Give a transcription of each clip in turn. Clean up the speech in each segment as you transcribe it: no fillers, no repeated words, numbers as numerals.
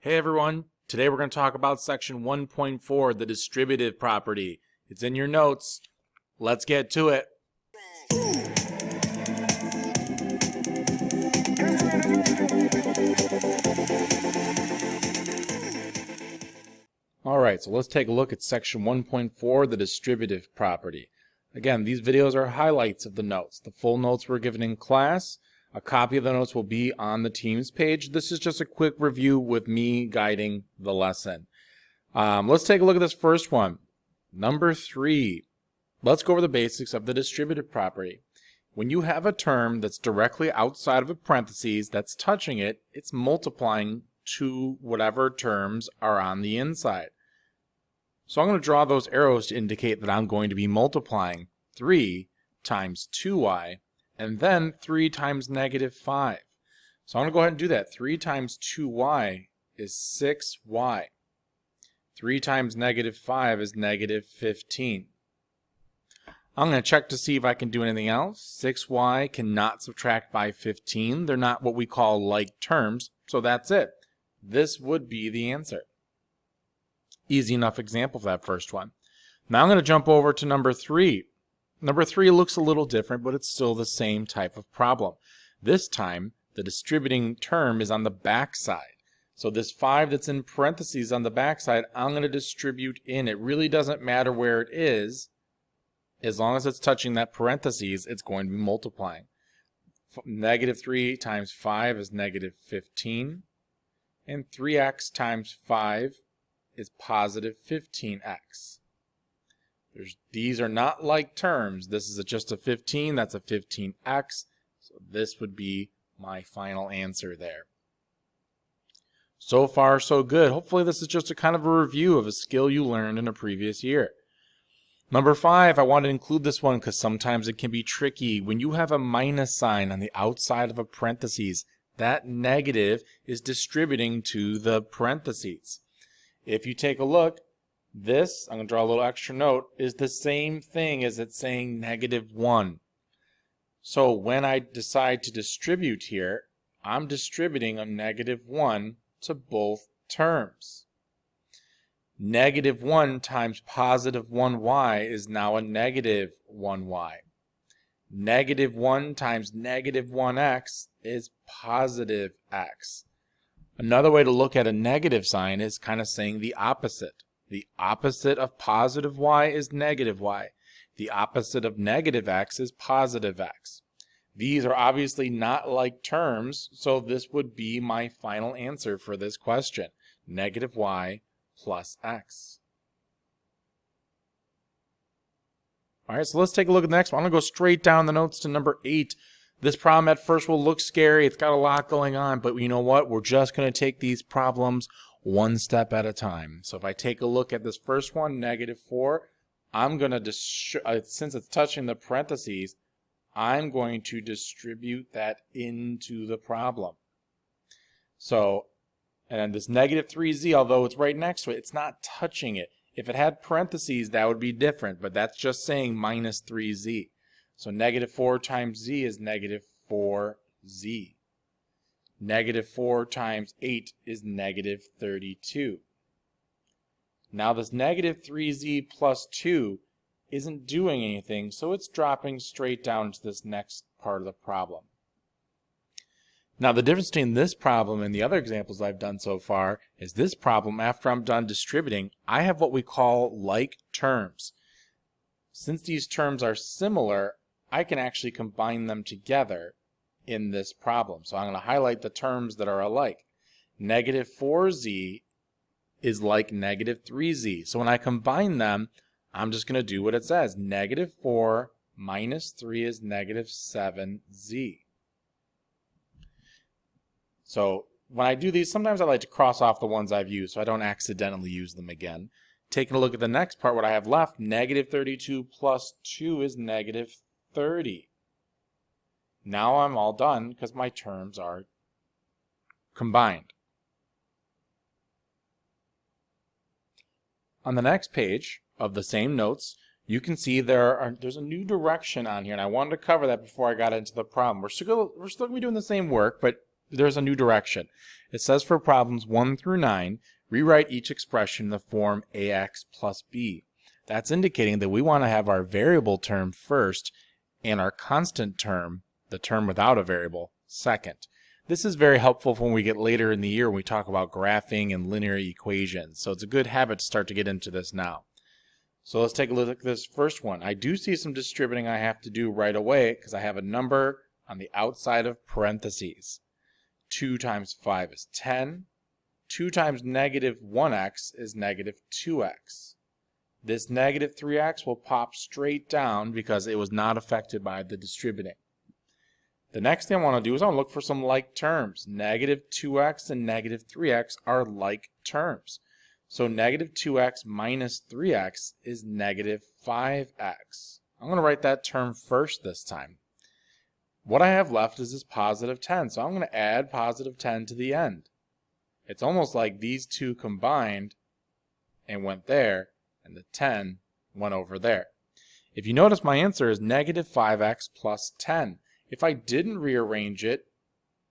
Hey everyone, today we're going to talk about section 1.4, the distributive property. It's in your notes. Let's get to it. Alright, so let's take a look at section 1.4, the distributive property. Again, these videos are highlights of the notes. The full notes were given in class. A copy of the notes will be on the Teams page. This is just a quick review with me guiding the lesson. Let's take a look at this first one. Number 3. Let's go over the basics of the distributive property. When you have a term that's directly outside of a parentheses that's touching it, it's multiplying to whatever terms are on the inside. So I'm going to draw those arrows to indicate that I'm going to be multiplying 3 times 2y and then 3 times negative 5. So I'm going to go ahead and do that. 3 times 2y is 6y. 3 times negative 5 is negative 15. I'm going to check to see if I can do anything else. 6y cannot subtract by 15. They're not what we call like terms, so that's it. This would be the answer. Easy enough example for that first one. Now I'm going to jump over to number 3. Number 3 looks a little different, but it's still the same type of problem. This time, the distributing term is on the back side. So this 5 that's in parentheses on the back side, I'm going to distribute in. It really doesn't matter where it is. As long as it's touching that parentheses, it's going to be multiplying. Negative 3 times 5 is negative 15. And 3x times 5 is positive 15x. These are not like terms. This is just a 15. That's a 15x. So this would be my final answer there. So far, so good. Hopefully this is just a kind of a review of a skill you learned in a previous year. Number 5, I want to include this one because sometimes it can be tricky. When you have a minus sign on the outside of a parentheses, that negative is distributing to the parentheses. If you take a look, this, I'm going to draw a little extra note, is the same thing as it's saying negative 1. So when I decide to distribute here, I'm distributing a negative 1 to both terms. Negative 1 times positive 1y is now a negative 1y. Negative 1 times negative 1x is positive x. Another way to look at a negative sign is kind of saying the opposite. The opposite of positive y is negative y. The opposite of negative x is positive x. These are obviously not like terms, so this would be my final answer for this question. Negative y plus x. Alright, so let's take a look at the next one. I'm going to go straight down the notes to number 8. This problem at first will look scary. It's got a lot going on, but you know what? We're just going to take these problems one step at a time. So if I take a look at this first one, negative 4, I'm going to, since it's touching the parentheses, I'm going to distribute that into the problem. So, and this negative 3z, although it's right next to it, it's not touching it. If it had parentheses, that would be different, but that's just saying minus 3z. So negative 4 times z is negative 4z. Negative 4 times 8 is negative 32. Now this negative 3z plus 2 isn't doing anything, so it's dropping straight down to this next part of the problem. Now the difference between this problem and the other examples I've done so far is this problem, after I'm done distributing, I have what we call like terms. Since these terms are similar, I can actually combine them together in this problem. So I'm going to highlight the terms that are alike. Negative 4z is like negative 3z. So when I combine them, I'm just going to do what it says. Negative 4 minus 3 is negative 7z. So when I do these, sometimes I like to cross off the ones I've used so I don't accidentally use them again. Taking a look at the next part, what I have left, negative 32 plus 2 is negative 30. Now I'm all done because my terms are combined. On the next page of the same notes, you can see there's a new direction on here, and I wanted to cover that before I got into the problem. We're still going to be doing the same work, but there's a new direction. It says for problems 1 through 9, rewrite each expression in the form ax plus b. That's indicating that we want to have our variable term first and our constant term, the term without a variable, second. This is very helpful when we get later in the year when we talk about graphing and linear equations. So it's a good habit to start to get into this now. So let's take a look at this first one. I do see some distributing I have to do right away because I have a number on the outside of parentheses. 2 times 5 is 10. 2 times negative 1x is negative 2x. This negative 3x will pop straight down because it was not affected by the distributing. The next thing I want to do is I want to look for some like terms. Negative 2x and negative 3x are like terms. So negative 2x minus 3x is negative 5x. I'm going to write that term first this time. What I have left is this positive 10, so I'm going to add positive 10 to the end. It's almost like these two combined and went there, and the 10 went over there. If you notice, my answer is negative 5x plus 10. If I didn't rearrange it,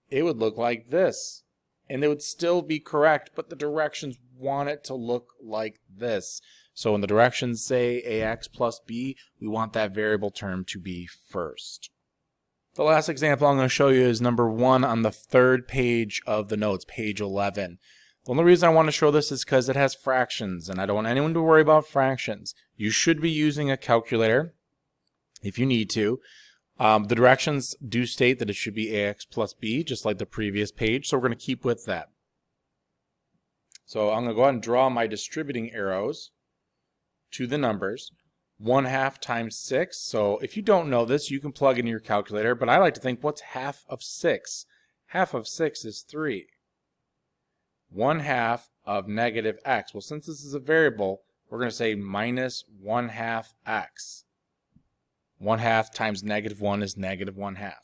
it would look like this. And it would still be correct, but the directions want it to look like this. So when the directions say ax plus b, we want that variable term to be first. The last example I'm going to show you is number 1 on the third page of the notes, page 11. The only reason I want to show this is because it has fractions, and I don't want anyone to worry about fractions. You should be using a calculator if you need to. The directions do state that it should be ax plus b, just like the previous page, so we're going to keep with that. So I'm going to go ahead and draw my distributing arrows to the numbers. 1/2 times 6. So if you don't know this, you can plug in your calculator, but I like to think, what's half of 6? Half of 6 is 3. 1/2 of negative x. Well, since this is a variable, we're going to say minus 1/2 x. 1/2 times negative 1 is negative 1/2.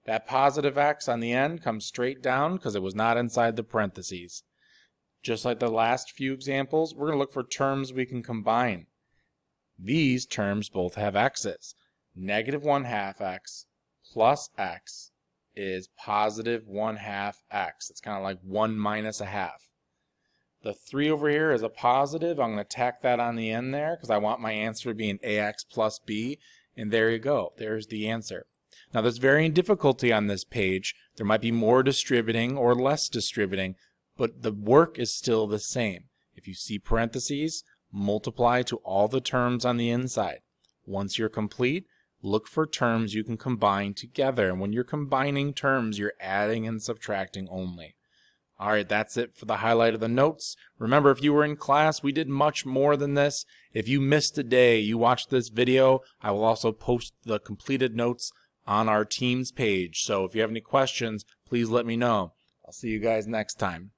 That positive x on the end comes straight down because it was not inside the parentheses. Just like the last few examples, we're going to look for terms we can combine. These terms both have x's. Negative 1/2 x plus x is positive 1/2 x. It's kind of like 1 minus a half. The 3 over here is a positive. I'm going to tack that on the end there because I want my answer to be an ax plus b. And there you go. There's the answer. Now there's varying difficulty on this page. There might be more distributing or less distributing, but the work is still the same. If you see parentheses, multiply to all the terms on the inside. Once you're complete, look for terms you can combine together. And when you're combining terms, you're adding and subtracting only. All right, that's it for the highlight of the notes. Remember, if you were in class, we did much more than this. If you missed a day, you watched this video, I will also post the completed notes on our Teams page. So if you have any questions, please let me know. I'll see you guys next time.